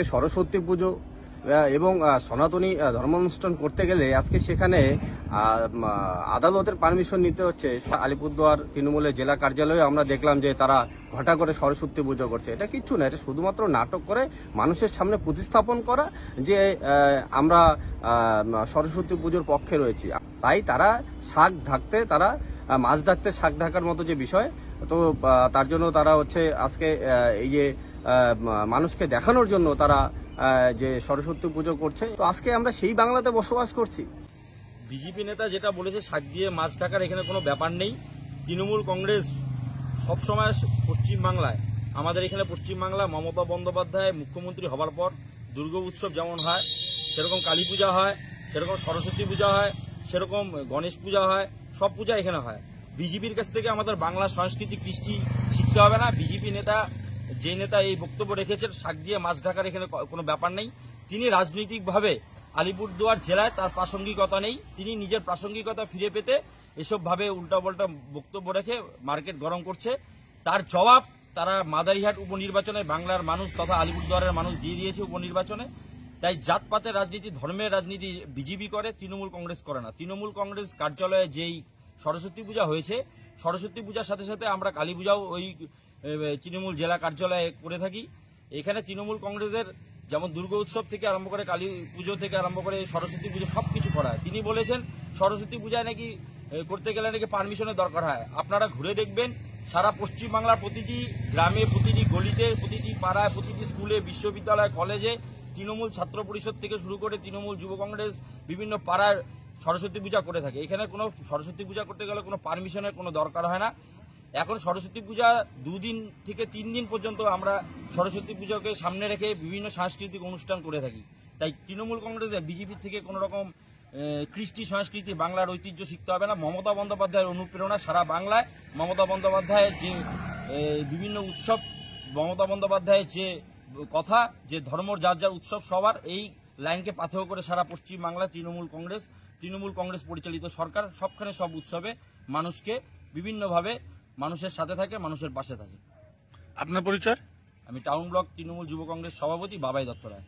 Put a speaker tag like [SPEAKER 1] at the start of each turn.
[SPEAKER 1] আজকে সরস্বতী পুজো এবং সনাতনী ধর্মানুষ্ঠান করতে গেলে আজকে সেখানে আদালতের পারমিশন নিতে হচ্ছে। আলিপুরদুয়ার তৃণমূলের জেলা কার্যালয়ে আমরা দেখলাম যে তারা ঘটা করে সরস্বতী পুজো করছে। এটা কিচ্ছু না, এটা শুধুমাত্র নাটক করে মানুষের সামনে প্রতিস্থাপন করা যে আমরা সরস্বতী পুজোর পক্ষে রয়েছি। তাই তারা শাক ঢাকতে, তারা মাছ ঢাকতে শাক ঢাকার মতো যে বিষয়, তো তার জন্য তারা হচ্ছে আজকে এই যে মানুষকে দেখানোর জন্য তারা যে সরস্বতী পুজো করছে। তো আজকে আমরা সেই বাংলাতে বসবাস করছি।
[SPEAKER 2] বিজেপি নেতা যেটা বলেছে শাক দিয়ে মাছ ঢাকার, এখানে কোনো ব্যাপার নেই। তৃণমূল কংগ্রেস সবসময় পশ্চিমবাংলায়, আমাদের এখানে পশ্চিমবাংলা মমতা বন্দ্যোপাধ্যায় মুখ্যমন্ত্রী হবার পর দুর্গা উৎসব যেমন হয়, সেরকম কালী পূজা হয়, সেরকম সরস্বতী পূজা হয়, সেরকম গণেশ পূজা হয়, সব পূজা এখানে হয়। বিজেপির কাছ থেকে আমাদের বাংলা সংস্কৃতি কৃষ্টি শিখতে হবে না। বিজেপি নেতা, যে নেতা এই বক্তব্য রেখেছেন শাক দিয়ে মাছ ঢাকার, এখানে কোনো ব্যাপার নেই। তিনি রাজনৈতিকভাবে আলিপুরদুয়ার জেলায় তার প্রাসঙ্গিকতা নেই। তিনি নিজের প্রাসঙ্গিকতা ফিরে পেতে এসব ভাবে উল্টাপাল্টা বক্তব্য রেখে মার্কেট গরম করছে। তার জবাব তারা মাদারিহাট উপনির্বাচনে বাংলার মানুষ তথা আলিপুরদুয়ারের মানুষ দিয়ে দিয়েছে উপনির্বাচনে। তাই জাতপাতের রাজনীতি, ধর্মের রাজনীতি বিজেপি করে, তৃণমূল কংগ্রেস করে না। তৃণমূল কংগ্রেস কার্যালয়ে যেই সরস্বতী পূজা হয়েছে, সরস্বতী পূজার সাথে সাথে আমরা কালী পূজাও ওই তৃণমূল জেলা কার্যালয়ে করে থাকি। এখানে তৃণমূল কংগ্রেসের যেমন দুর্গা উৎসব থেকে আরম্ভ করে কালী পুজো থেকে আরম্ভ করে সরস্বতী পুজো সবকিছু করা হয়। তিনি বলেছেন সরস্বতী পূজায় নাকি করতে গেলে নাকি পারমিশনের দরকার হয়। আপনারা ঘুরে দেখবেন, সারা পশ্চিমবাংলার প্রতিটি গ্রামে, প্রতিটি গলিতে, প্রতিটি পাড়ায়, প্রতিটি স্কুলে, বিশ্ববিদ্যালয়, কলেজে তৃণমূল ছাত্র পরিষদ থেকে শুরু করে তৃণমূল যুব কংগ্রেস বিভিন্ন পাড়ার সরস্বতী পূজা করে থাকে। এখানে কোনো সরস্বতী পূজা করতে গেলে কোনো পারমিশনের কোনো দরকার হয় না। এখন সরস্বতী পূজা 2 দিন থেকে 3 দিন পর্যন্ত আমরা সরস্বতী পুজোকে সামনে রেখে বিভিন্ন সাংস্কৃতিক অনুষ্ঠান করে থাকি। তাই তৃণমূল কংগ্রেসের বিজেপির থেকে কোনো রকম কৃষ্টি সংস্কৃতি, বাংলার ঐতিহ্য শিখতে হবে না। মমতা বন্দ্যোপাধ্যায়ের অনুপ্রেরণা সারা বাংলায়। মমতা বন্দ্যোপাধ্যায়ের যে বিভিন্ন উৎসব, মমতা বন্দ্যোপাধ্যায়ের যে কথা, যে ধর্ম যার যার উৎসব সবার, এই লাইনকে পাথেয় করে সারা পশ্চিমবাংলায় তৃণমূল কংগ্রেস পরিচালিত সরকার সবখানে সব উৎসবে মানুষকে বিভিন্নভাবে মানুষের সাথে থাকে, মানুষের পাশে থাকে।
[SPEAKER 3] আপনার পরিচয়?
[SPEAKER 2] আমি টাউন ব্লক তৃণমূল যুব কংগ্রেস সভাপতি বাবাই দত্ত রায়।